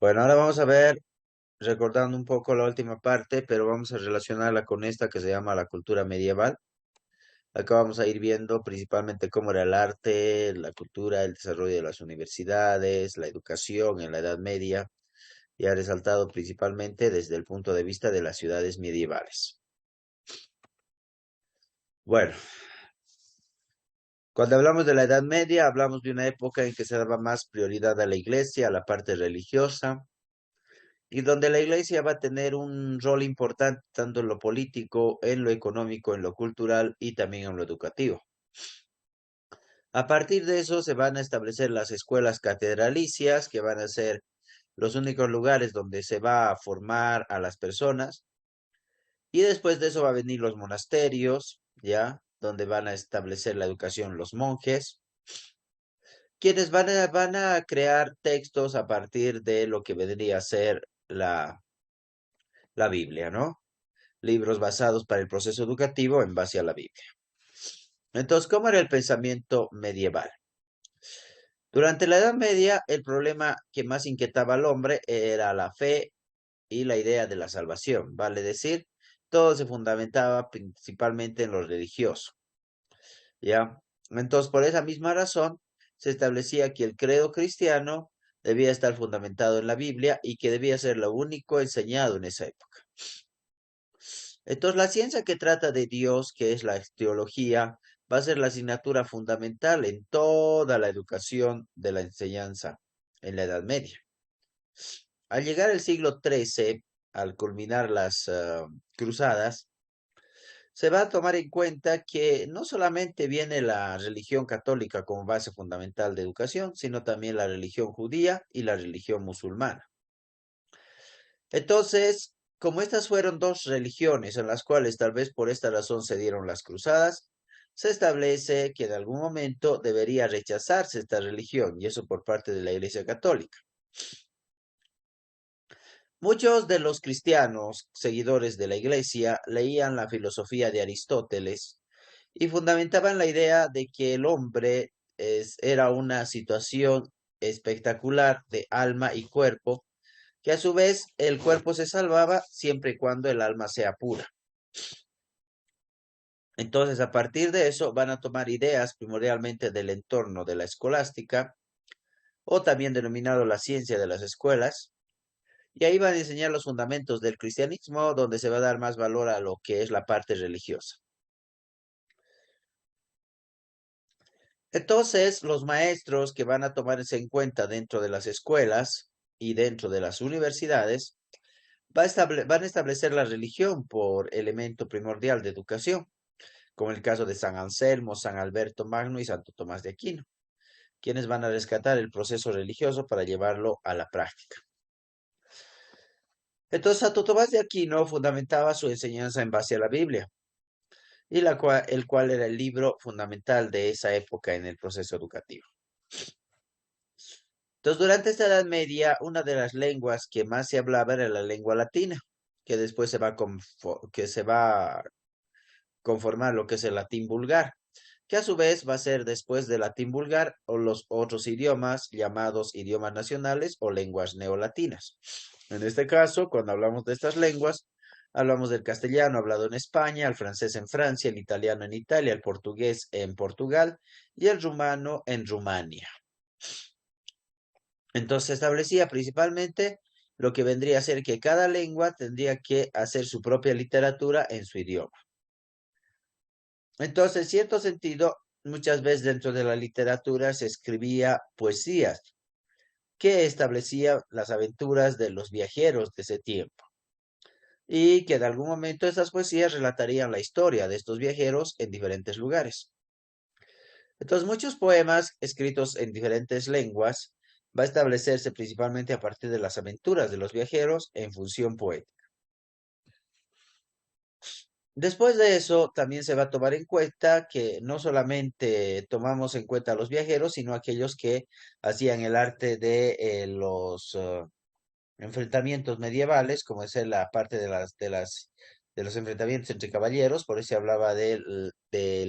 Bueno, ahora vamos a ver, recordando un poco la última parte, pero vamos a relacionarla con esta que se llama la cultura medieval. Acá vamos a ir viendo principalmente cómo era el arte, la cultura, el desarrollo de las universidades, la educación en la Edad Media, y ha resaltado principalmente desde el punto de vista de las ciudades medievales. Bueno, cuando hablamos de la Edad Media, hablamos de una época en que se daba más prioridad a la iglesia, a la parte religiosa, y donde la iglesia va a tener un rol importante tanto en lo político, en lo económico, en lo cultural y también en lo educativo. A partir de eso se van a establecer las escuelas catedralicias, que van a ser los únicos lugares donde se va a formar a las personas, y después de eso va a venir los monasterios, ¿ya? Donde van a establecer la educación los monjes, quienes van a crear textos a partir de lo que vendría a ser la Biblia, ¿no? Libros basados para el proceso educativo en base a la Biblia. Entonces, ¿cómo era el pensamiento medieval? Durante la Edad Media, el problema que más inquietaba al hombre era la fe y la idea de la salvación, vale decir, todo se fundamentaba principalmente en lo religioso, ¿ya? Entonces, por esa misma razón, se establecía que el credo cristiano debía estar fundamentado en la Biblia y que debía ser lo único enseñado en esa época. Entonces, la ciencia que trata de Dios, que es la teología, va a ser la asignatura fundamental en toda la educación de la enseñanza en la Edad Media. Al llegar el siglo XIII, al culminar las cruzadas, se va a tomar en cuenta que no solamente viene la religión católica como base fundamental de educación, sino también la religión judía y la religión musulmana. Entonces, como estas fueron dos religiones en las cuales tal vez por esta razón se dieron las cruzadas, se establece que en algún momento debería rechazarse esta religión, y eso por parte de la Iglesia Católica. Muchos de los cristianos, seguidores de la Iglesia, leían la filosofía de Aristóteles y fundamentaban la idea de que el hombre era una situación espectacular de alma y cuerpo, que a su vez el cuerpo se salvaba siempre y cuando el alma sea pura. Entonces, a partir de eso, van a tomar ideas primordialmente del entorno de la escolástica, o también denominado la ciencia de las escuelas, y ahí van a enseñar los fundamentos del cristianismo, donde se va a dar más valor a lo que es la parte religiosa. Entonces, los maestros que van a tomarse en cuenta dentro de las escuelas y dentro de las universidades van a establecer la religión por elemento primordial de educación, como el caso de San Anselmo, San Alberto Magno y Santo Tomás de Aquino, quienes van a rescatar el proceso religioso para llevarlo a la práctica. Entonces, Santo Tomás de Aquino fundamentaba su enseñanza en base a la Biblia, y el cual era el libro fundamental de esa época en el proceso educativo. Entonces, durante esta Edad Media, una de las lenguas que más se hablaba era la lengua latina, que después que se va a conformar lo que es el latín vulgar, que a su vez va a ser después del latín vulgar o los otros idiomas llamados idiomas nacionales o lenguas neolatinas. En este caso, cuando hablamos de estas lenguas, hablamos del castellano hablado en España, el francés en Francia, el italiano en Italia, el portugués en Portugal y el rumano en Rumania. Entonces se establecía principalmente lo que vendría a ser que cada lengua tendría que hacer su propia literatura en su idioma. Entonces, en cierto sentido, muchas veces dentro de la literatura se escribía poesías que establecían las aventuras de los viajeros de ese tiempo y que en algún momento esas poesías relatarían la historia de estos viajeros en diferentes lugares. Entonces, muchos poemas escritos en diferentes lenguas va a establecerse principalmente a partir de las aventuras de los viajeros en función poética. Después de eso, también se va a tomar en cuenta que no solamente tomamos en cuenta a los viajeros, sino aquellos que hacían el arte de los enfrentamientos medievales, como es la parte de los enfrentamientos entre caballeros, por eso se hablaba del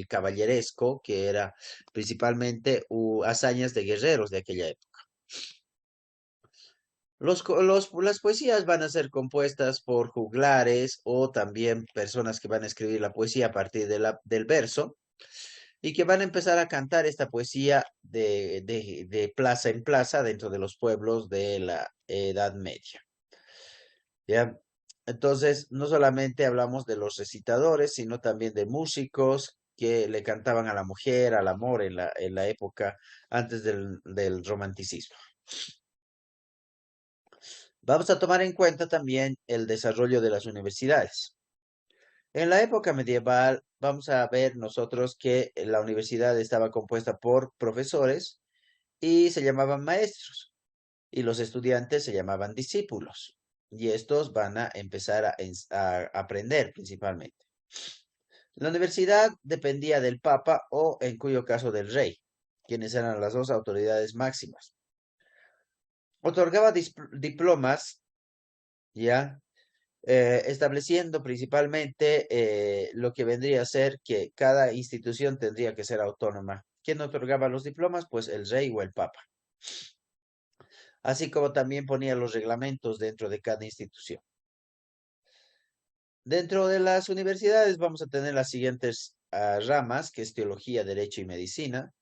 caballeresco, que era principalmente hazañas de guerreros de aquella época. Las poesías van a ser compuestas por juglares o también personas que van a escribir la poesía a partir del verso y que van a empezar a cantar esta poesía de plaza en plaza dentro de los pueblos de la Edad Media. ¿Ya? Entonces, no solamente hablamos de los recitadores, sino también de músicos que le cantaban a la mujer, al amor en la época antes del romanticismo. Vamos a tomar en cuenta también el desarrollo de las universidades. En la época medieval, vamos a ver nosotros que la universidad estaba compuesta por profesores y se llamaban maestros, y los estudiantes se llamaban discípulos, y estos van a empezar a aprender principalmente. La universidad dependía del papa o, en cuyo caso, del rey, quienes eran las dos autoridades máximas. Otorgaba diplomas, ya, estableciendo principalmente lo que vendría a ser que cada institución tendría que ser autónoma. ¿Quién otorgaba los diplomas? Pues el rey o el papa, así como también ponía los reglamentos dentro de cada institución. Dentro de las universidades vamos a tener las siguientes ramas, que es teología, derecho y medicina.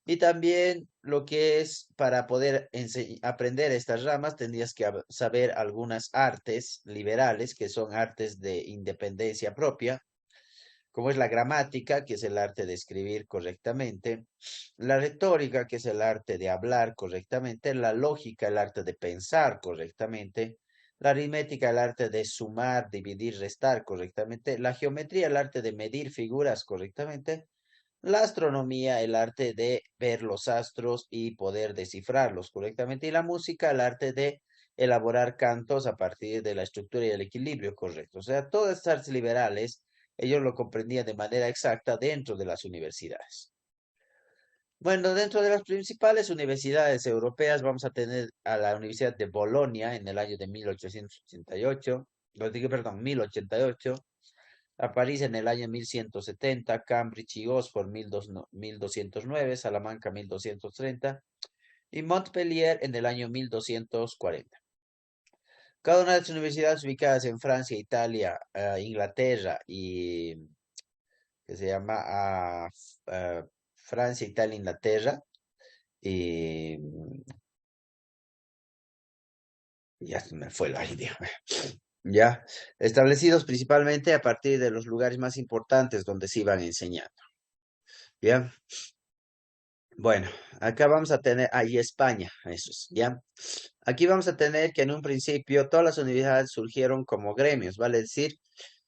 Y también lo que es para poder aprender estas ramas, tendrías que saber algunas artes liberales, que son artes de independencia propia, como es la gramática, que es el arte de escribir correctamente, la retórica, que es el arte de hablar correctamente, la lógica, el arte de pensar correctamente, la aritmética, el arte de sumar, dividir, restar correctamente, la geometría, el arte de medir figuras correctamente, la astronomía, el arte de ver los astros y poder descifrarlos correctamente, y la música, el arte de elaborar cantos a partir de la estructura y el equilibrio correcto. O sea, todas estas artes liberales, ellos lo comprendían de manera exacta dentro de las universidades. Bueno, dentro de las principales universidades europeas vamos a tener a la Universidad de Bolonia en el año de 1888, perdón, 1088, a París en el año 1170, Cambridge y Oxford 1209, Salamanca 1230 y Montpellier en el año 1240. Cada una de las universidades ubicadas en Francia, Italia, Inglaterra y que se llama Francia, Italia, Inglaterra y ya se me fue la idea. Ya, establecidos principalmente a partir de los lugares más importantes donde se iban enseñando. ¿Ya? Bueno, acá vamos a tener, ahí España, eso es, ¿ya? Aquí vamos a tener que en un principio todas las universidades surgieron como gremios, vale decir,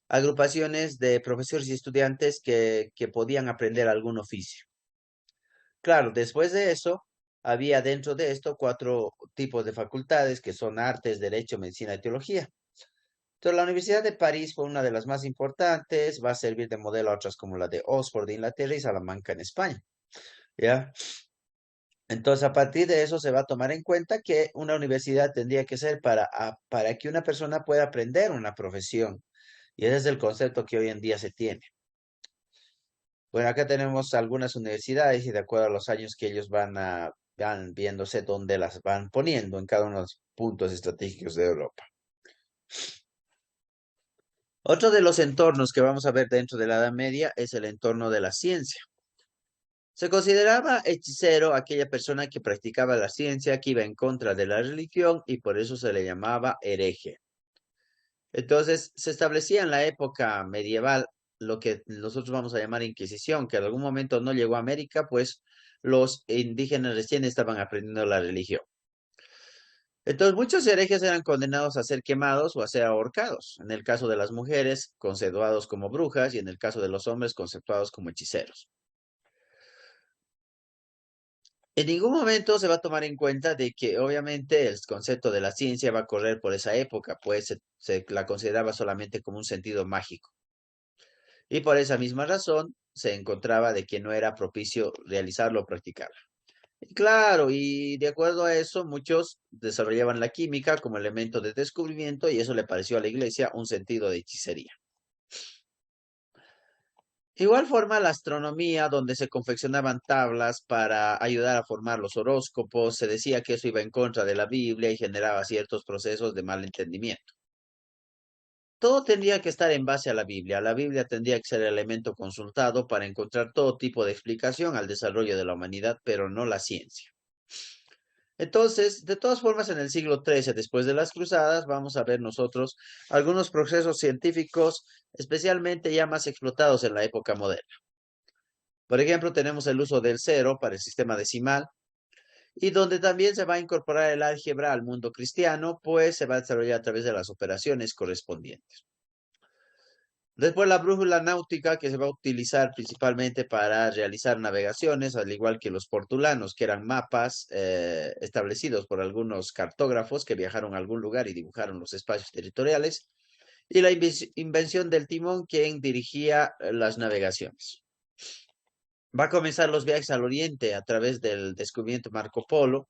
agrupaciones de profesores y estudiantes que podían aprender algún oficio. Claro, después de eso, había dentro de esto cuatro tipos de facultades que son artes, derecho, medicina y teología. Entonces, la Universidad de París fue una de las más importantes, va a servir de modelo a otras como la de Oxford de Inglaterra y Salamanca en España, ¿ya? Entonces, a partir de eso se va a tomar en cuenta que una universidad tendría que ser para que una persona pueda aprender una profesión. Y ese es el concepto que hoy en día se tiene. Bueno, acá tenemos algunas universidades y de acuerdo a los años que ellos van viéndose dónde las van poniendo en cada uno de los puntos estratégicos de Europa. Otro de los entornos que vamos a ver dentro de la Edad Media es el entorno de la ciencia. Se consideraba hechicero aquella persona que practicaba la ciencia, que iba en contra de la religión y por eso se le llamaba hereje. Entonces, se establecía en la época medieval lo que nosotros vamos a llamar Inquisición, que en algún momento no llegó a América, pues los indígenas recién estaban aprendiendo la religión. Entonces, muchos herejes eran condenados a ser quemados o a ser ahorcados. En el caso de las mujeres, conceptuados como brujas, y en el caso de los hombres, conceptuados como hechiceros. En ningún momento se va a tomar en cuenta de que obviamente el concepto de la ciencia va a correr por esa época, pues se la consideraba solamente como un sentido mágico. Y por esa misma razón se encontraba de que no era propicio realizarlo o practicarlo. Y claro, y de acuerdo a eso, muchos desarrollaban la química como elemento de descubrimiento y eso le pareció a la iglesia un sentido de hechicería. Igual forma la astronomía, donde se confeccionaban tablas para ayudar a formar los horóscopos, se decía que eso iba en contra de la Biblia y generaba ciertos procesos de mal entendimiento. Todo tendría que estar en base a la Biblia. La Biblia tendría que ser el elemento consultado para encontrar todo tipo de explicación al desarrollo de la humanidad, pero no la ciencia. Entonces, de todas formas, en el siglo XIII, después de las cruzadas, vamos a ver nosotros algunos procesos científicos especialmente ya más explotados en la época moderna. Por ejemplo, tenemos el uso del cero para el sistema decimal y donde también se va a incorporar el álgebra al mundo cristiano, pues se va a desarrollar a través de las operaciones correspondientes. Después la brújula náutica que se va a utilizar principalmente para realizar navegaciones, al igual que los portulanos, que eran mapas establecidos por algunos cartógrafos que viajaron a algún lugar y dibujaron los espacios territoriales, y la invención del timón, quien dirigía las navegaciones. Va a comenzar los viajes al oriente a través del descubrimiento Marco Polo,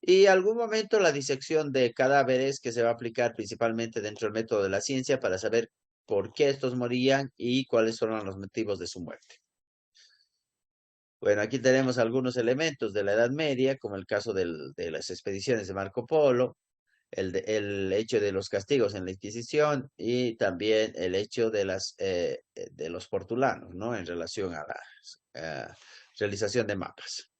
y algún momento la disección de cadáveres que se va a aplicar principalmente dentro del método de la ciencia para saber por qué estos morían y cuáles fueron los motivos de su muerte. Bueno, aquí tenemos algunos elementos de la Edad Media, como el caso de las expediciones de Marco Polo, el hecho de los castigos en la Inquisición y también el hecho de los portulanos, ¿no? En relación a la realización de mapas.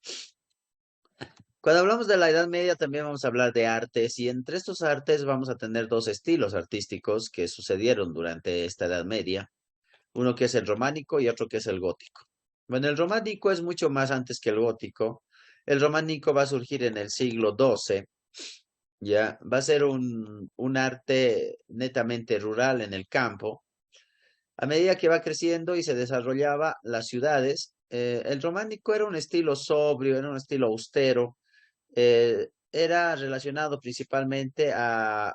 Cuando hablamos de la Edad Media también vamos a hablar de artes y entre estos artes vamos a tener dos estilos artísticos que sucedieron durante esta Edad Media, uno que es el románico y otro que es el gótico. Bueno, el románico es mucho más antes que el gótico. El románico va a surgir en el siglo XII, ya va a ser un arte netamente rural en el campo. A medida que va creciendo y se desarrollaba las ciudades, el románico era un estilo sobrio, era un estilo austero, era relacionado principalmente a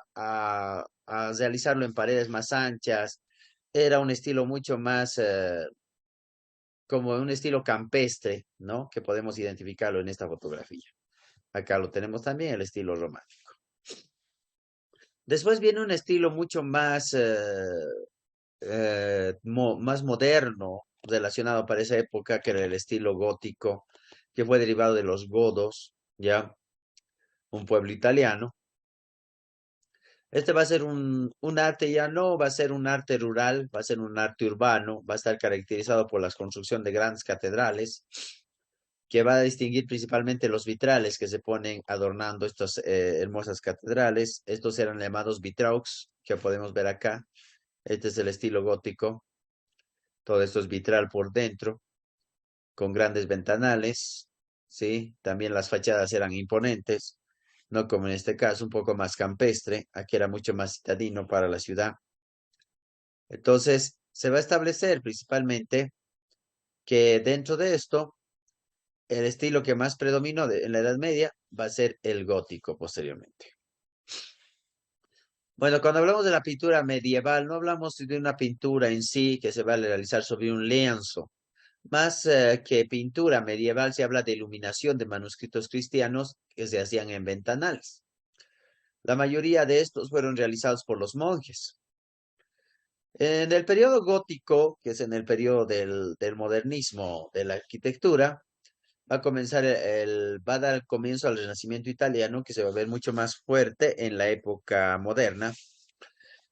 realizarlo en paredes más anchas. Era un estilo mucho más como un estilo campestre, ¿no? Que podemos identificarlo en esta fotografía. Acá lo tenemos también, el estilo románico. Después viene un estilo mucho más, más moderno, relacionado para esa época, que era el estilo gótico, que fue derivado de los godos, ya, un pueblo italiano. Este va a ser un arte ya no, va a ser un arte rural, va a ser un arte urbano, va a estar caracterizado por la construcción de grandes catedrales, que va a distinguir principalmente los vitrales que se ponen adornando estas hermosas catedrales. Estos eran llamados vitraux, que podemos ver acá. Este es el estilo gótico. Todo esto es vitral por dentro, con grandes ventanales, ¿sí? También las fachadas eran imponentes, no como en este caso, un poco más campestre. Aquí era mucho más citadino para la ciudad. Entonces, se va a establecer principalmente que dentro de esto, el estilo que más predominó en la Edad Media va a ser el gótico posteriormente. Bueno, cuando hablamos de la pintura medieval, no hablamos de una pintura en sí que se va a realizar sobre un lienzo. Más que pintura medieval, se habla de iluminación de manuscritos cristianos que se hacían en ventanales. La mayoría de estos fueron realizados por los monjes. En el periodo gótico, que es en el periodo del modernismo de la arquitectura, va a comenzar va a dar comienzo al Renacimiento italiano, que se va a ver mucho más fuerte en la época moderna,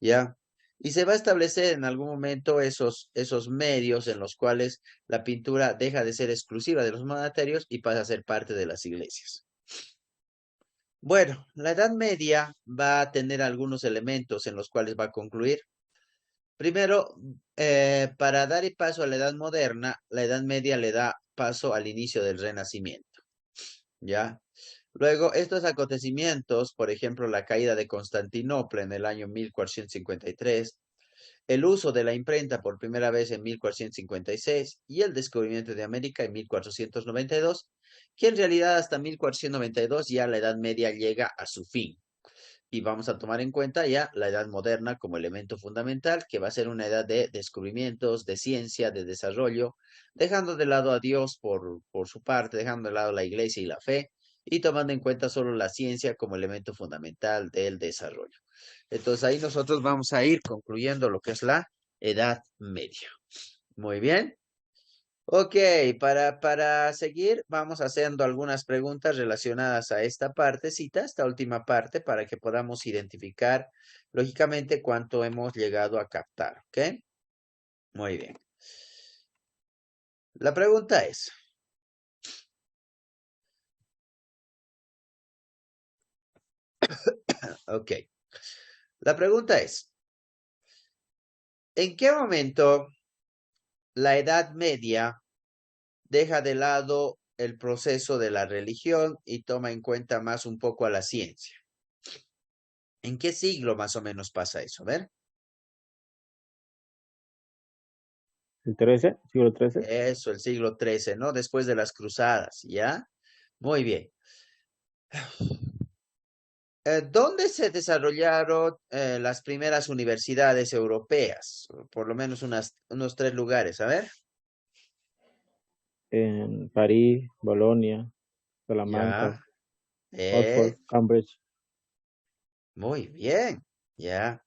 ¿ya? Y se va a establecer en algún momento esos medios en los cuales la pintura deja de ser exclusiva de los monasterios y pasa a ser parte de las iglesias. Bueno, la Edad Media va a tener algunos elementos en los cuales va a concluir. Primero, para dar paso a la Edad Moderna, la Edad Media le da paso al inicio del Renacimiento, ¿ya? Luego, estos acontecimientos, por ejemplo, la caída de Constantinopla en el año 1453, el uso de la imprenta por primera vez en 1456 y el descubrimiento de América en 1492, que en realidad hasta 1492 ya la Edad Media llega a su fin. Y vamos a tomar en cuenta ya la edad moderna como elemento fundamental, que va a ser una edad de descubrimientos, de ciencia, de desarrollo, dejando de lado a Dios por su parte, dejando de lado la iglesia y la fe, y tomando en cuenta solo la ciencia como elemento fundamental del desarrollo. Entonces ahí nosotros vamos a ir concluyendo lo que es la Edad Media. Muy bien. Ok, para seguir, vamos haciendo algunas preguntas relacionadas a esta partecita, esta última parte, para que podamos identificar, lógicamente, cuánto hemos llegado a captar, ¿ok? Muy bien. La pregunta es, ok, la pregunta es, ¿en qué momento la Edad Media deja de lado el proceso de la religión y toma en cuenta más un poco a la ciencia? ¿En qué siglo más o menos pasa eso? A ver. El 13, siglo 13. Eso, el siglo XIII, ¿no? Después de las cruzadas, ¿ya? Muy bien. ¿Dónde se desarrollaron las primeras universidades europeas? Por lo menos unos tres lugares, a ver. En París, Bolonia, Salamanca, Ya, Oxford, Cambridge. muy bien, ya.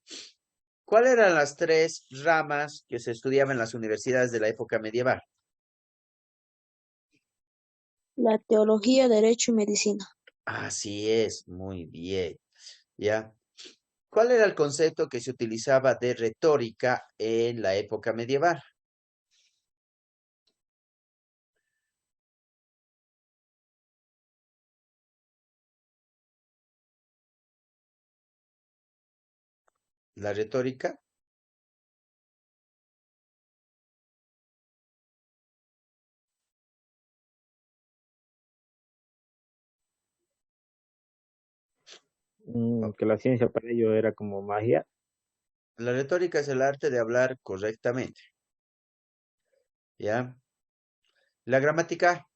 ¿Cuáles eran las tres ramas que se estudiaban en las universidades de la época medieval? La teología, derecho y medicina. Así es, muy bien, ya. ¿Cuál era el concepto que se utilizaba de retórica en la época medieval? La retórica. Que la ciencia para ello era como magia. La retórica es el arte de hablar correctamente, ¿ya? La gramática,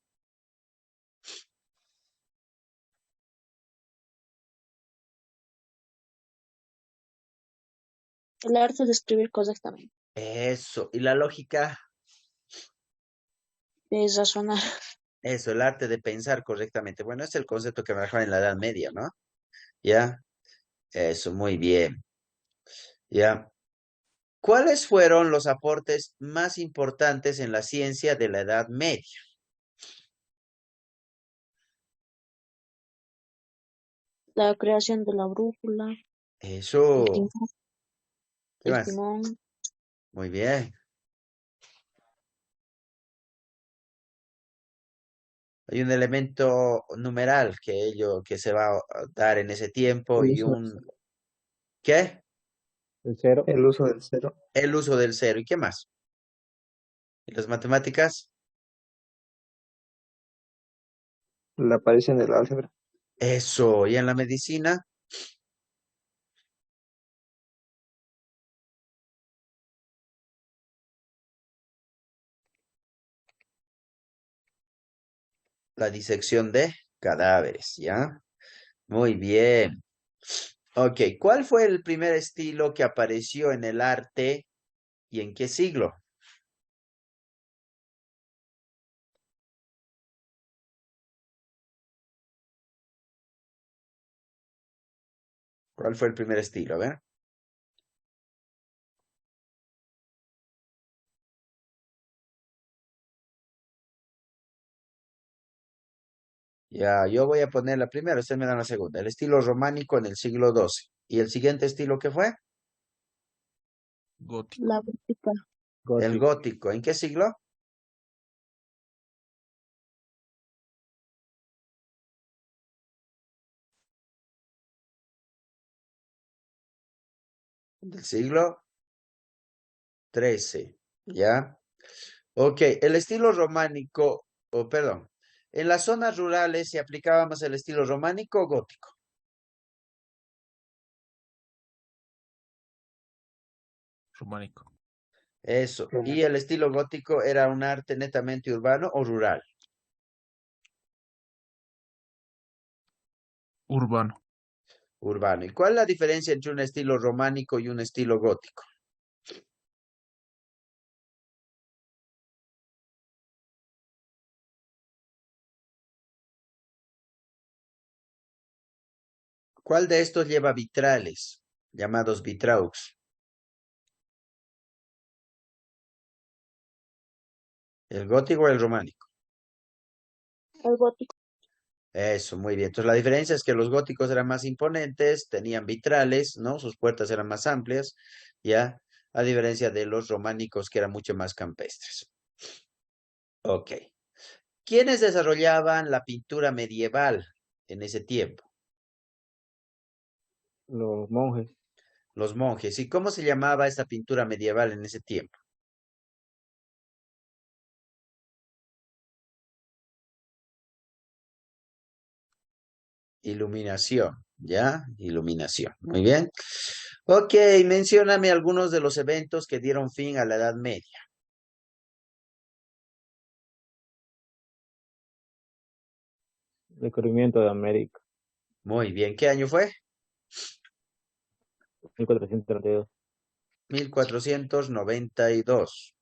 El arte de escribir correctamente. eso. Y la lógica, Es razonar. eso, el arte de pensar correctamente. Bueno, es el concepto que manejaban en la Edad Media, ¿no? ¿Ya? Eso, muy bien, ¿ya? ¿Cuáles fueron los aportes más importantes en la ciencia de la Edad Media? La creación de la brújula, el Eso, timón, ¿qué el más? timón, Muy bien. Hay un elemento numeral que se va a dar en ese tiempo El y uso del un, cero. ¿qué? El cero. El uso del cero. El uso del cero. ¿Y qué más? ¿Y las matemáticas? La aparición del álgebra. Eso. ¿Y en la medicina? La disección de cadáveres, ¿ya? Muy bien. Ok, ¿cuál fue el primer estilo que apareció en el arte y en qué siglo? ¿Cuál fue el primer estilo? A ver. Ya, yo voy a poner la primera, ustedes me dan la segunda. El estilo románico en el siglo XII. ¿Y el siguiente estilo qué fue? Gótico. la gótica, El Gótico. gótico. ¿En qué siglo? Del siglo XIII. ¿Ya? Ok, el estilo románico, o perdón, en las zonas rurales se aplicaba más el estilo románico o gótico. Románico. Eso. ¿Y Romano. el estilo gótico era un arte netamente urbano o rural? Urbano. Urbano. ¿Y cuál es la diferencia entre un estilo románico y un estilo gótico? ¿Cuál de estos lleva vitrales, llamados vitraux? ¿El gótico o el románico? El gótico. Eso, muy bien. Entonces la diferencia es que los góticos eran más imponentes, tenían vitrales, ¿no? Sus puertas eran más amplias, ya, a diferencia de los románicos que eran mucho más campestres. Ok. ¿Quiénes desarrollaban la pintura medieval en ese tiempo? Los monjes. Los monjes. ¿Y cómo se llamaba esta pintura medieval en ese tiempo? Iluminación, ¿ya? Iluminación. Muy bien. Ok, mencióname algunos de los eventos que dieron fin a la Edad Media. Descubrimiento de América. Muy bien. ¿Qué año fue? 1432. 1492.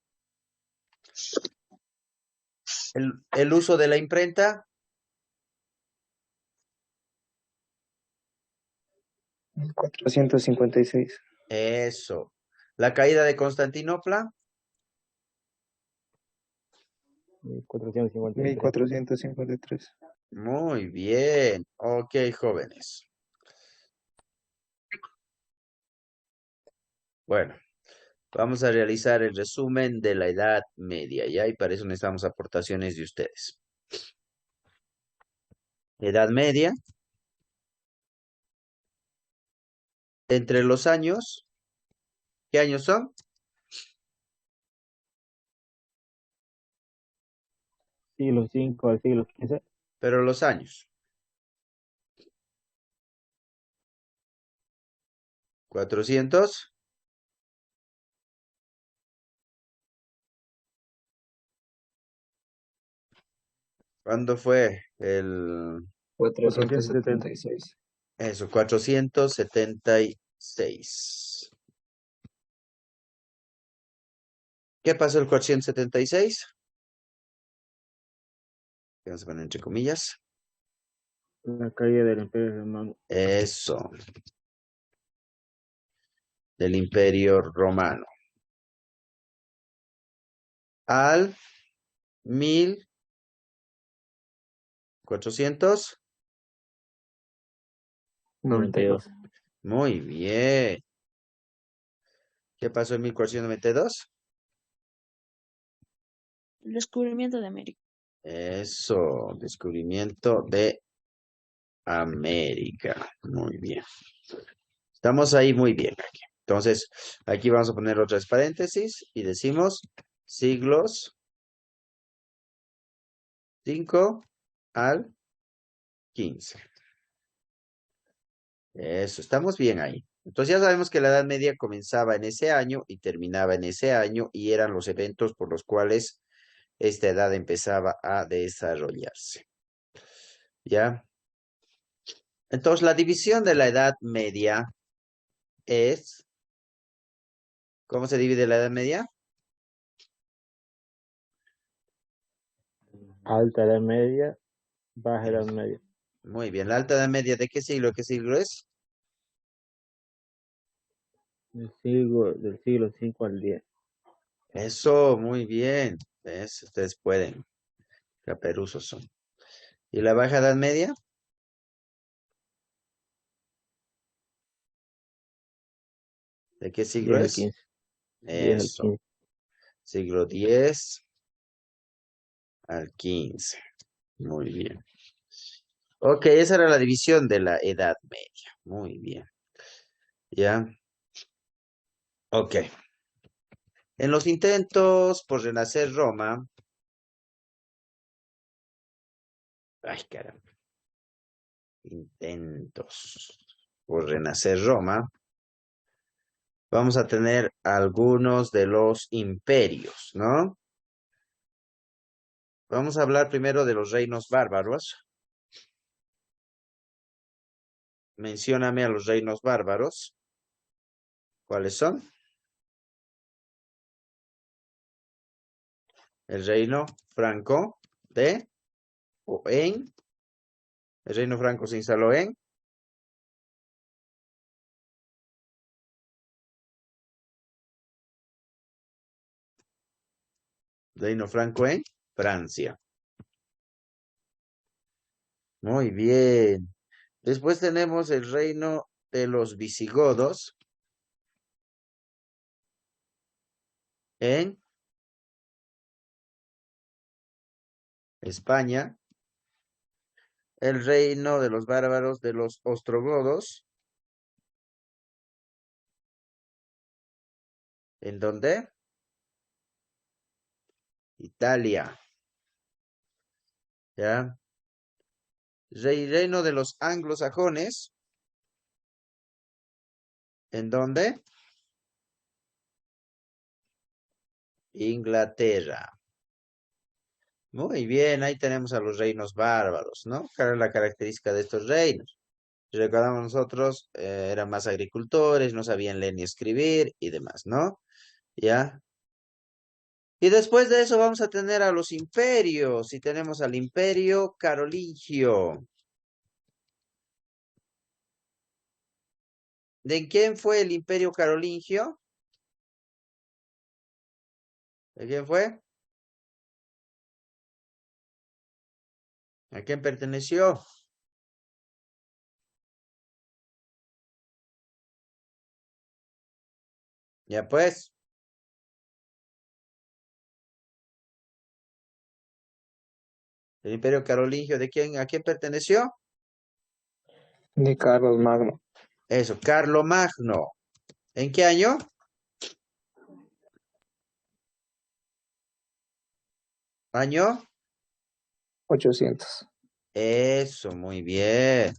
El uso de la imprenta. 1456. Eso. La caída de Constantinopla. 1453. 1453. Muy bien. Ok, jóvenes. Bueno, vamos a realizar el resumen de la Edad Media, ¿ya? Y para eso necesitamos aportaciones de ustedes. Edad Media. Entre los años. ¿Qué años son? Siglo V al siglo XV. Pero los años. 400. ¿Cuándo fue el... 476. Eso, 476. ¿Qué pasó el 476? Vamos a poner entre comillas. La caída del Imperio Romano. Eso. Del Imperio Romano. Al 1492. 92. Muy bien. ¿Qué pasó en 1492? El descubrimiento de América. Eso, descubrimiento de América. Muy bien. Estamos ahí muy bien aquí. Entonces, aquí vamos a poner otras paréntesis y decimos siglos 5 al 15. Eso, estamos bien ahí. Entonces ya sabemos que la Edad Media comenzaba en ese año y terminaba en ese año y eran los eventos por los cuales esta edad empezaba a desarrollarse. ¿Ya? Entonces la división de la Edad Media es... ¿Cómo se divide la Edad Media? Alta Edad Media, Baja Edad Media. Muy bien. ¿La Alta Edad Media de qué siglo? ¿Qué siglo es? Del siglo V al X. Eso, muy bien. ¿Ves? Ustedes pueden. Caperuzos son. ¿Y la Baja Edad Media? ¿De qué siglo 10 al es? 15. 10 al Eso. 15. Siglo X al XV. Muy bien. Ok, esa era la división de la Edad Media. Muy bien. ¿Ya? Ok. En los intentos por renacer Roma. Ay, caramba. Intentos por renacer Roma. Vamos a tener algunos de los imperios, ¿no? Vamos a hablar primero de los reinos bárbaros. Mencióname a los reinos bárbaros. ¿Cuáles son? El reino franco de o en. El reino franco se instaló en. Reino franco en Francia. Muy bien. Después tenemos el reino de los visigodos en España. El reino de los bárbaros de los ostrogodos. ¿En dónde? Italia. ¿Ya? Reino de los anglosajones. ¿En dónde? Inglaterra. Muy bien, ahí tenemos a los reinos bárbaros, ¿no? ¿Cuál es la característica de estos reinos? Si recordamos nosotros, eran más agricultores, no sabían leer ni escribir y demás, ¿no? ¿Ya? Y después de eso vamos a tener a los imperios, y tenemos al imperio carolingio. ¿De quién fue el imperio carolingio? ¿De quién fue? ¿A quién perteneció? Ya pues. El imperio carolingio, ¿a quién perteneció? De Carlos Magno. Eso, Carlomagno. ¿En qué año? ¿Año? 800. Eso, muy bien.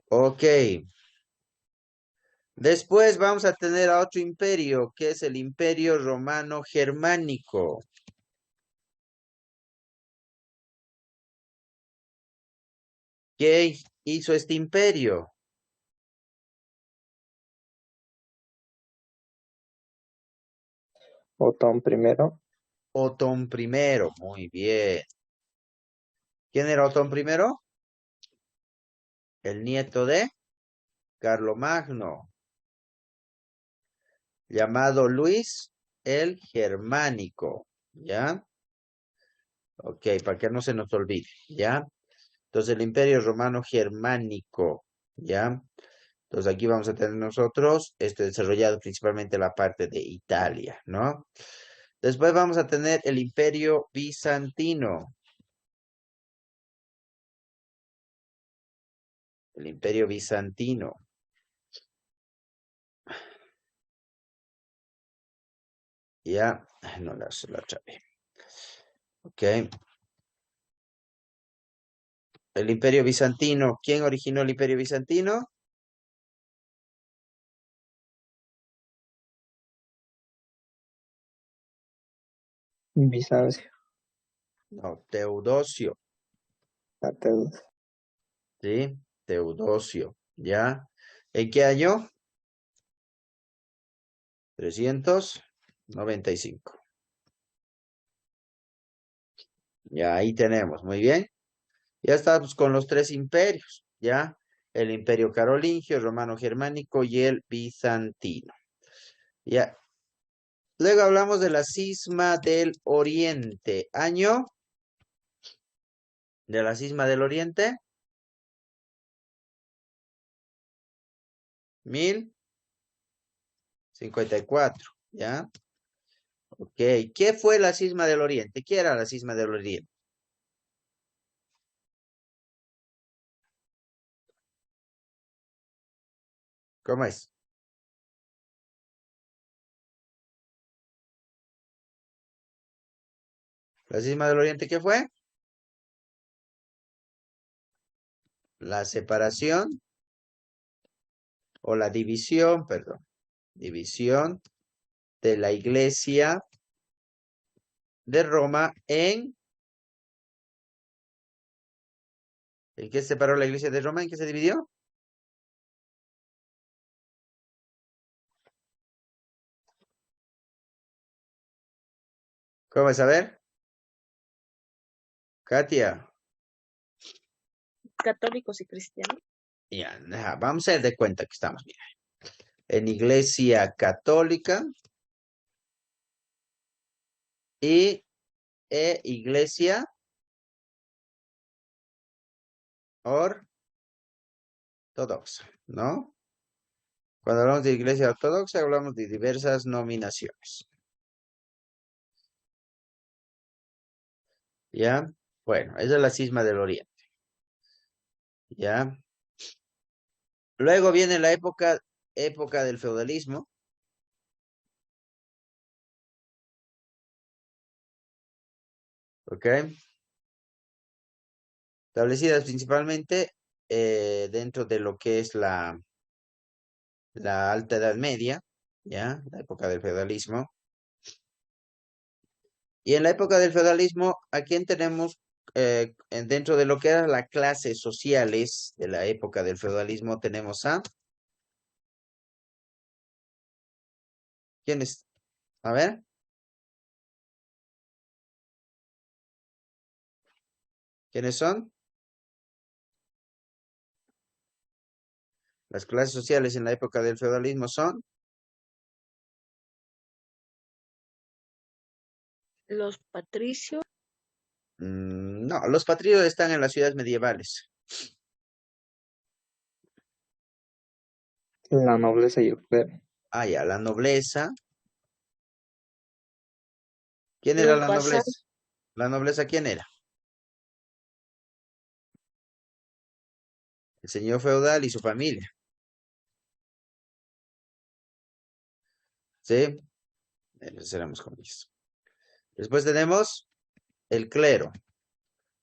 Ok. Después vamos a tener a otro imperio, que es el imperio romano germánico. ¿Qué hizo este imperio? Otón I. Otón I, muy bien. ¿Quién era Otón I? El nieto de Carlomagno, llamado Luis el Germánico, ¿ya? Ok, para que no se nos olvide, ¿ya? Entonces el Imperio Romano Germánico, ¿ya? Entonces aquí vamos a tener nosotros, desarrollado principalmente la parte de Italia, ¿no? Después vamos a tener el Imperio Bizantino. El Imperio Bizantino. Ya, no la trabé. Ok. El Imperio Bizantino. ¿Quién originó el Imperio Bizantino? Bizancio. No, Teodosio. Ateus. ¿Sí? Teodosio. ¿Ya? ¿En qué año? 395. Ya ahí tenemos, muy bien. Ya estamos con los tres imperios, ¿ya? El imperio carolingio, el romano germánico y el bizantino. Ya. Luego hablamos de la cisma del Oriente. ¿Año de la cisma del Oriente? 1054, ¿ya? Ok. ¿Qué fue la cisma del Oriente? ¿Qué era la cisma del Oriente? ¿Cómo es? ¿La cisma del Oriente qué fue? La separación o la división, perdón. División de la Iglesia de Roma ¿en qué se separó la Iglesia de Roma? ¿En qué se dividió? ¿Cómo es? A ver. Katia. Católicos y cristianos. Ya, vamos a dar de cuenta que estamos bien. En Iglesia Católica y iglesia ortodoxa, ¿no? Cuando hablamos de iglesia ortodoxa, hablamos de diversas nominaciones. ¿Ya? Bueno, esa es la cisma del Oriente. ¿Ya? Luego viene la época del feudalismo. ¿Ok? Establecidas principalmente dentro de lo que es la Alta Edad Media, ¿ya? La época del feudalismo. Y en la época del feudalismo, ¿a quién tenemos dentro de lo que eran las clases sociales de la época del feudalismo? Tenemos a... ¿Quiénes? A ver. ¿Quiénes son? Las clases sociales en la época del feudalismo son... Los patricios. No, los patricios están en las ciudades medievales. La nobleza y el clero. Ah, ya, la nobleza. ¿Quién era Los la vasallos. nobleza? ¿La nobleza quién era? El señor feudal y su familia. ¿Sí? Éramos con ellos. Después tenemos el clero.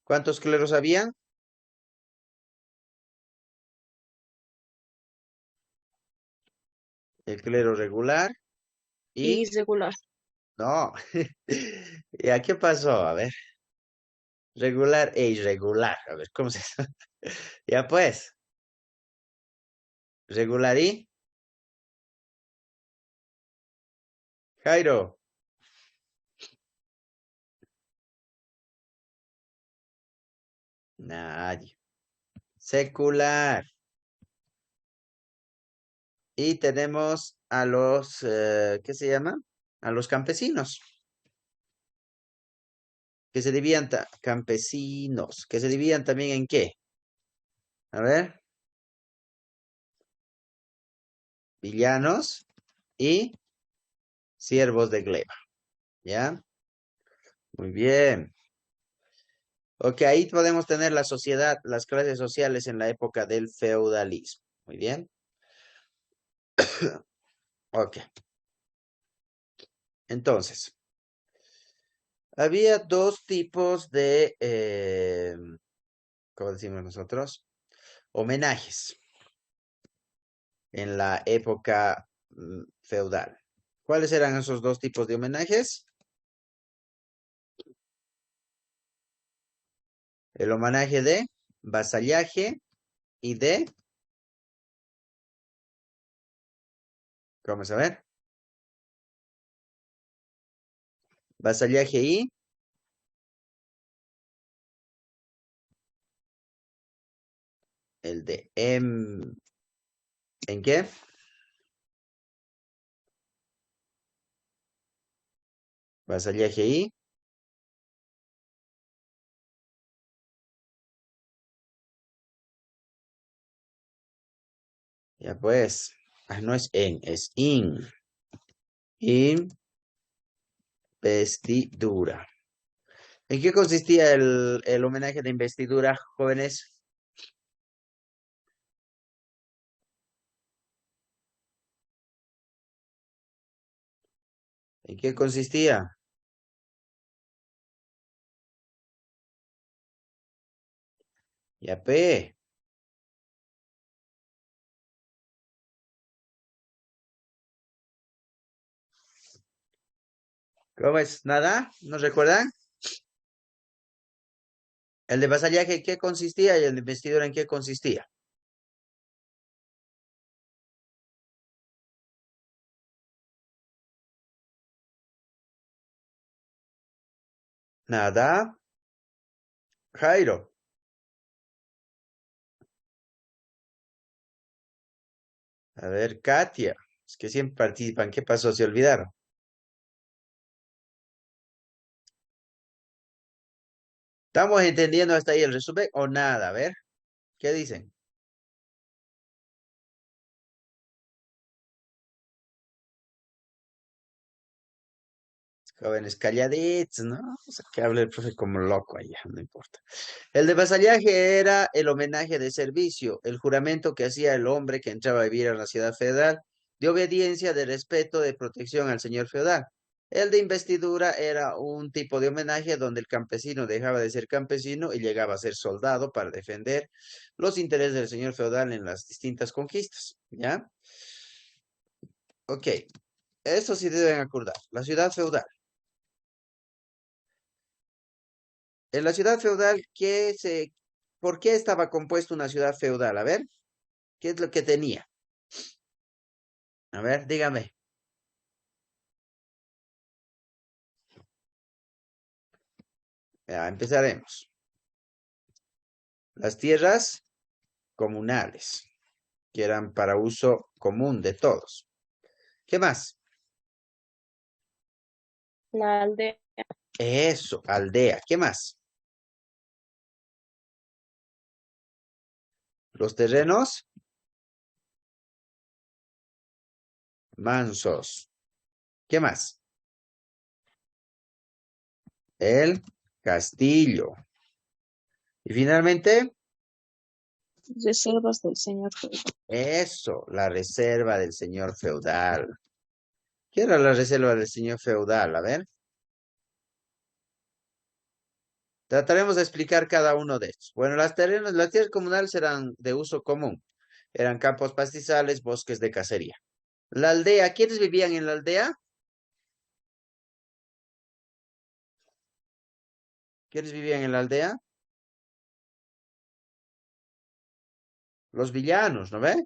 ¿Cuántos cleros había? El clero regular y... Irregular. No. ¿Ya qué pasó? A ver. Regular e irregular. A ver, ¿cómo se llama? Ya pues. Regular y... Jairo. Nadie. Secular. Y tenemos a los, ¿qué se llama? A los campesinos. Que se dividían, campesinos, que se dividían también en qué. A ver. Villanos y siervos de gleba. ¿Ya? Muy bien. Ok, ahí podemos tener la sociedad, las clases sociales en la época del feudalismo. Muy bien. Ok. Entonces, había dos tipos de, ¿cómo decimos nosotros? Homenajes en la época feudal. ¿Cuáles eran esos dos tipos de homenajes? El homenaje de vasallaje y de, vamos a ver, vasallaje y el de ¿en qué? Vasallaje y ya pues, no es en, es in. Investidura. ¿En qué consistía el homenaje de investidura, jóvenes? ¿En qué consistía? Ya pe. ¿Cómo es? ¿Nada? ¿No recuerdan? El de vasallaje, ¿en qué consistía? Y el de investidura, ¿en qué consistía? Nada. Jairo. A ver, Katia. Es que siempre participan. ¿Qué pasó? ¿Se olvidaron? ¿Estamos entendiendo hasta ahí el resumen o nada? A ver, ¿qué dicen? Jóvenes calladitos, ¿no? O sea, que hable el profe como loco allá, no importa. El de vasallaje era el homenaje de servicio, el juramento que hacía el hombre que entraba a vivir a la ciudad feudal, de obediencia, de respeto, de protección al señor feudal. El de investidura era un tipo de homenaje donde el campesino dejaba de ser campesino y llegaba a ser soldado para defender los intereses del señor feudal en las distintas conquistas, ¿ya? Ok, eso sí deben acordar. La ciudad feudal. En la ciudad feudal, ¿por qué estaba compuesta una ciudad feudal? A ver, ¿qué es lo que tenía? A ver, dígame. Ya, empezaremos. Las tierras comunales, que eran para uso común de todos. ¿Qué más? La aldea. Eso, aldea. ¿Qué más? Los terrenos mansos. ¿Qué más? El castillo. Y finalmente, Reservas del señor feudal. eso, la reserva del señor feudal. ¿Qué era la reserva del señor feudal? A ver. Trataremos de explicar cada uno de estos. Bueno, las tierras comunales eran de uso común. Eran campos pastizales, bosques de cacería. La aldea, ¿quiénes vivían en la aldea? ¿Quiénes vivían en la aldea? Los villanos, ¿no ve?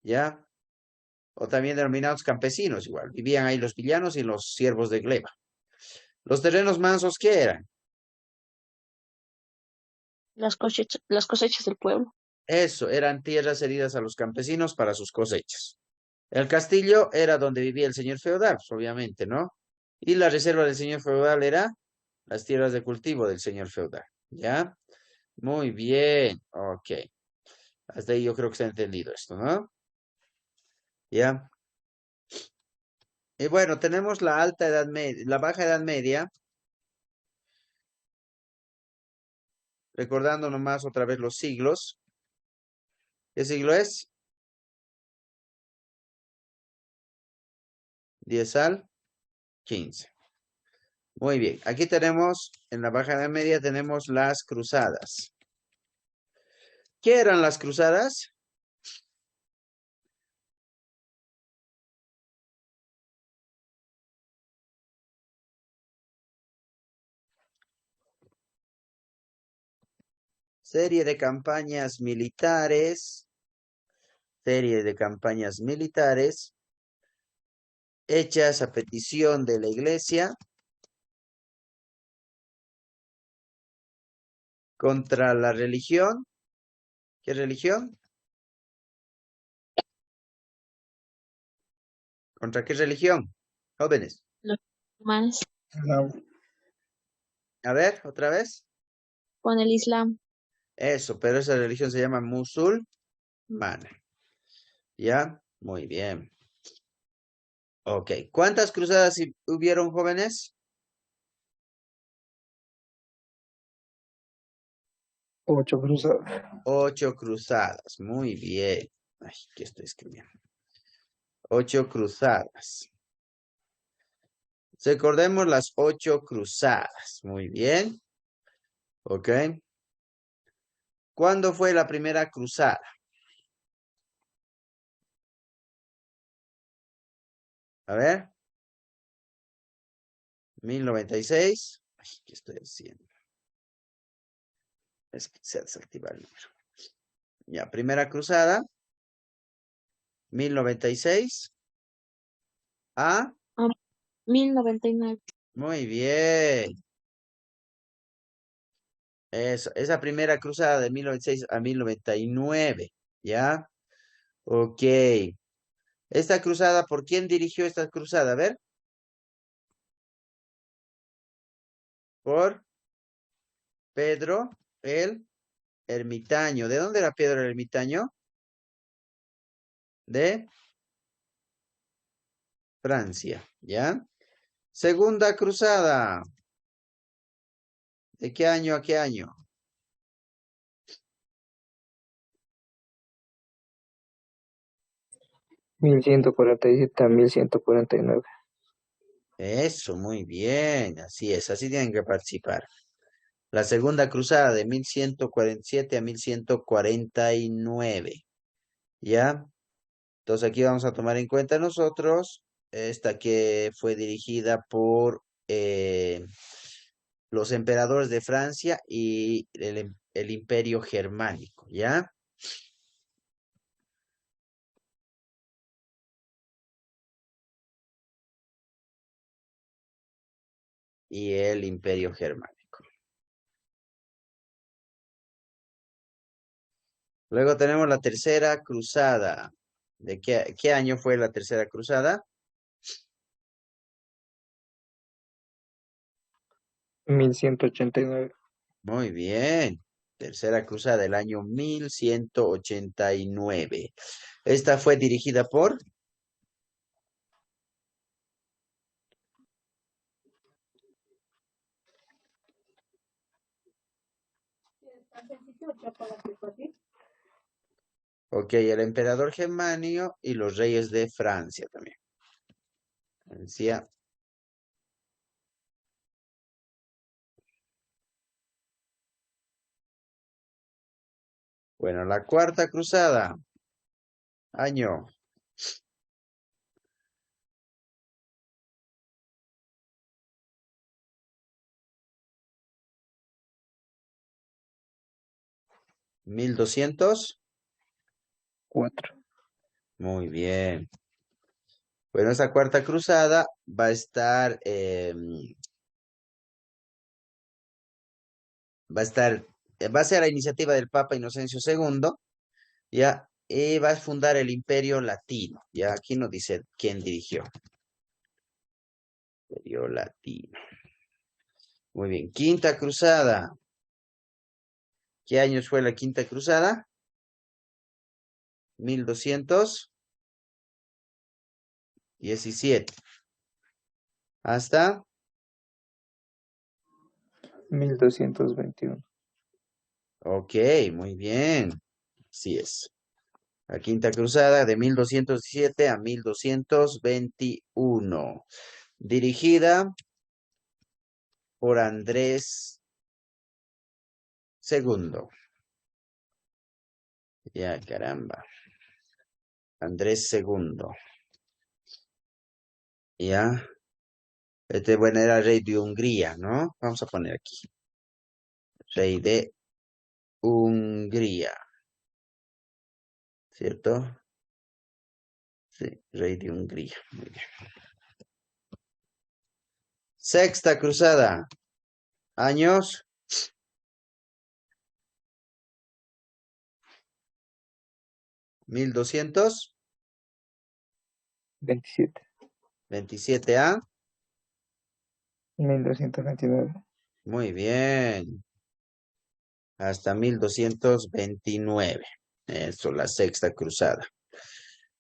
¿Ya? O también denominados campesinos, igual. Vivían ahí los villanos y los siervos de gleba. Los terrenos mansos, ¿qué eran? Las cosechas del pueblo. Eso, eran tierras cedidas a los campesinos para sus cosechas. El castillo era donde vivía el señor feudal, pues, obviamente, ¿no? Y la reserva del señor feudal era las tierras de cultivo del señor feudal. ¿Ya? Muy bien. Ok. Hasta ahí yo creo que está entendido esto, ¿no? ¿Ya? Y bueno, tenemos la alta edad media, la baja edad media. Recordando nomás otra vez los siglos. ¿Qué siglo es? 10 al 15. Muy bien. Aquí tenemos, en la baja edad media, tenemos las cruzadas. ¿Qué eran las cruzadas? Serie de campañas militares. Serie de campañas militares hechas a petición de la iglesia contra la religión. ¿Qué religión? ¿Contra qué religión? Jóvenes. Los musulmanes. No, A ver, otra vez. Con el Islam. Eso, pero esa religión se llama musulmana. ¿Ya? Muy bien. Ok. ¿Cuántas cruzadas hubieron, jóvenes? 8 cruzadas. 8 cruzadas. Muy bien. Ay, ¿qué estoy escribiendo? 8 cruzadas. Recordemos las 8 cruzadas. Muy bien. Ok. ¿Cuándo fue la primera cruzada? A ver. 1096. Ay, ¿qué estoy haciendo? Es que se desactiva el número. Ya, primera cruzada. 1096. Ah, 1099. muy bien. Esa primera cruzada de 1096 a 1099. ¿Ya? Ok. Esta cruzada, ¿por quién dirigió esta cruzada? A ver. por Pedro el Ermitaño. ¿De dónde era Pedro el Ermitaño? De Francia, ¿ya? Segunda cruzada. ¿De qué año a qué año? 1147 a 1149. Eso, muy bien. Así es, así tienen que participar. La segunda cruzada de 1147 a 1149. ¿Ya? Entonces aquí vamos a tomar en cuenta nosotros esta que fue dirigida por los emperadores de Francia y el Imperio Germánico, ¿ya? Y el Imperio Germánico. Luego tenemos la tercera cruzada. ¿De qué año fue la tercera cruzada? 1189. Muy bien. Tercera cruzada del año 1189. Esta fue dirigida por el emperador Germanio y los reyes de Francia también. Francia. Bueno, la cuarta cruzada. Año. ¿1200? 4. Muy bien. Bueno, esta cuarta cruzada va a estar, va a ser a iniciativa del Papa Inocencio II, ya, y va a fundar el Imperio Latino. Ya aquí nos dice quién dirigió. Imperio Latino. Muy bien. Quinta cruzada. ¿Qué años fue la quinta cruzada? 1217. Hasta 1221. Ok, muy bien. Así es. La quinta cruzada de 1217 a 1221. Dirigida por Andrés II. Ya, caramba. Andrés II. Ya. Bueno, era rey de Hungría, ¿no? Vamos a poner aquí. Rey de Hungría. ¿Cierto? Sí, rey de Hungría. Muy bien. Sexta cruzada. Años. 1227 27. a. 1229. Muy bien. Hasta 1229. Eso, la sexta cruzada.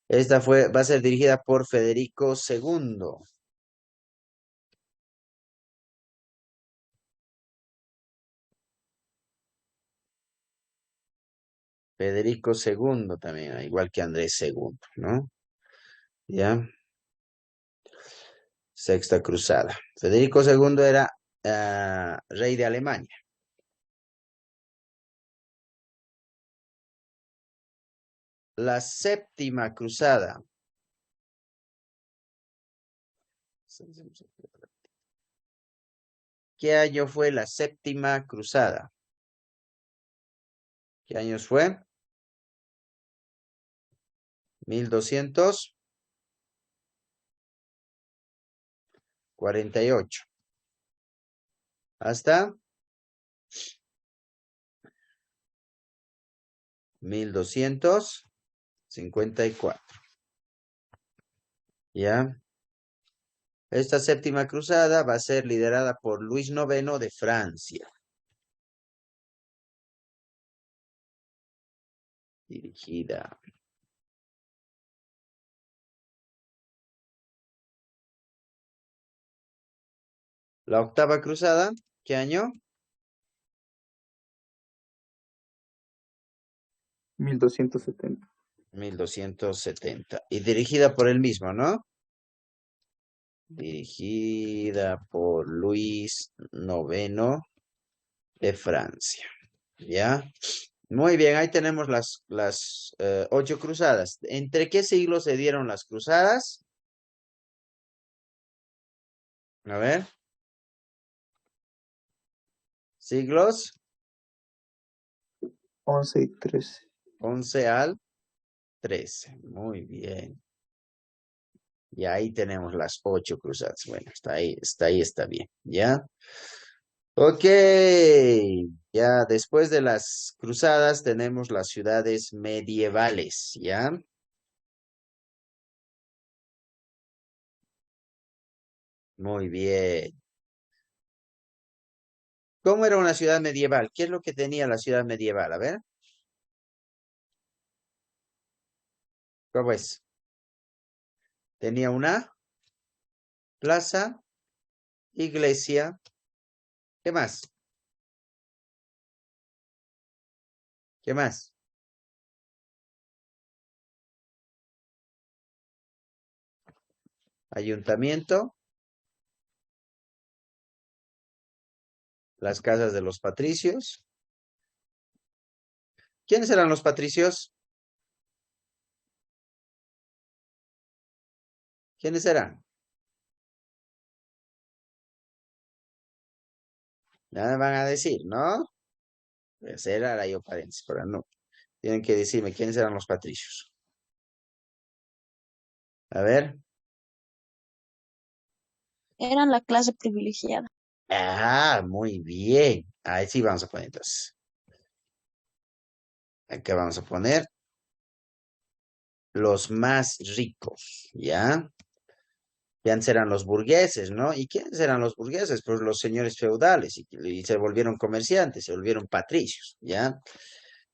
Esta va a ser dirigida por Federico II. Federico II también, igual que Andrés II, ¿no? ¿Ya? Sexta cruzada. Federico II era rey de Alemania. La séptima cruzada. ¿Qué año fue la séptima cruzada? ¿Qué años fue? 1248. Hasta 1254. ¿Ya? Esta séptima cruzada va a ser liderada por Luis IX de Francia. Dirigida. La octava cruzada, ¿qué año? 1270. 1270. Y dirigida por él mismo, ¿no? Dirigida por Luis IX de Francia. ¿Ya? Muy bien, ahí tenemos las 8 cruzadas. ¿Entre qué siglos se dieron las cruzadas? A ver. Siglos 11 y 13. 11 al 13. Muy bien. Y ahí tenemos las 8 cruzadas. Bueno, está bien. ¿Ya? Ok. Ya después de las cruzadas tenemos las ciudades medievales. ¿Ya? Muy bien. ¿Cómo era una ciudad medieval? ¿Qué es lo que tenía la ciudad medieval? A ver. ¿Cómo es? Tenía una plaza, iglesia. ¿Qué más? ¿Qué más? Ayuntamiento. Las casas de los patricios. ¿Quiénes eran los patricios? ¿Quiénes eran? Ya me van a decir, ¿no? Pues era la yo paréntesis, pero no. Tienen que decirme quiénes eran los patricios. A ver. Eran la clase privilegiada. Ah, muy bien. Ahí sí vamos a poner entonces. Acá vamos a poner los más ricos, ¿ya? Y antes eran los burgueses, ¿no? ¿Y quiénes eran los burgueses? Pues los señores feudales y se volvieron comerciantes, se volvieron patricios, ¿ya?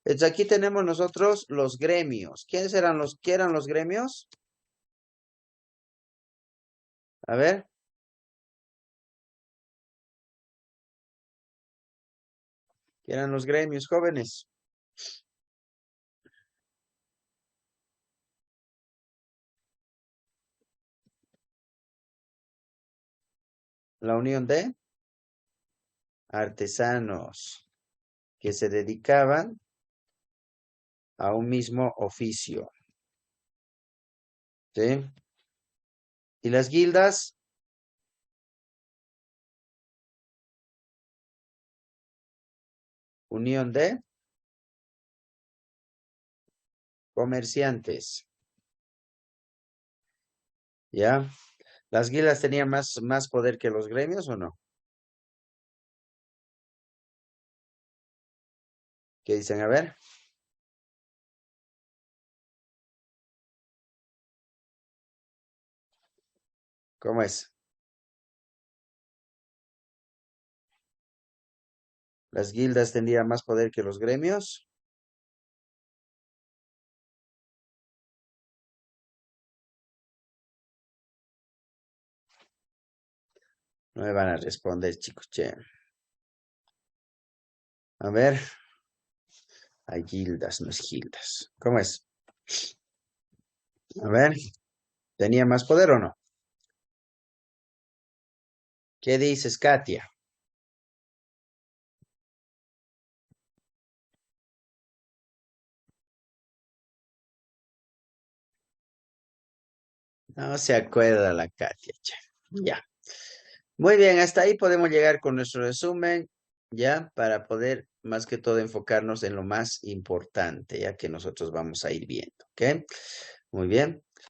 Entonces aquí tenemos nosotros los gremios. ¿Qué eran los gremios? A ver. ¿Qué eran los gremios, jóvenes? La unión de artesanos que se dedicaban a un mismo oficio. ¿Sí? ¿Y las guildas? Unión de comerciantes. ¿Ya? ¿Las guildas tenían más poder que los gremios o no? ¿Qué dicen? A ver. ¿Cómo es? ¿Las guildas tenían más poder que los gremios? No me van a responder, chicos. Che. A ver. Hay guildas, no es gildas. ¿Cómo es? A ver. ¿Tenía más poder o no? ¿Qué dices, Katia? No se acuerda la Katia. Che. Ya. Muy bien, hasta ahí podemos llegar con nuestro resumen, ya, para poder más que todo enfocarnos en lo más importante, ya que nosotros vamos a ir viendo, ¿ok? Muy bien.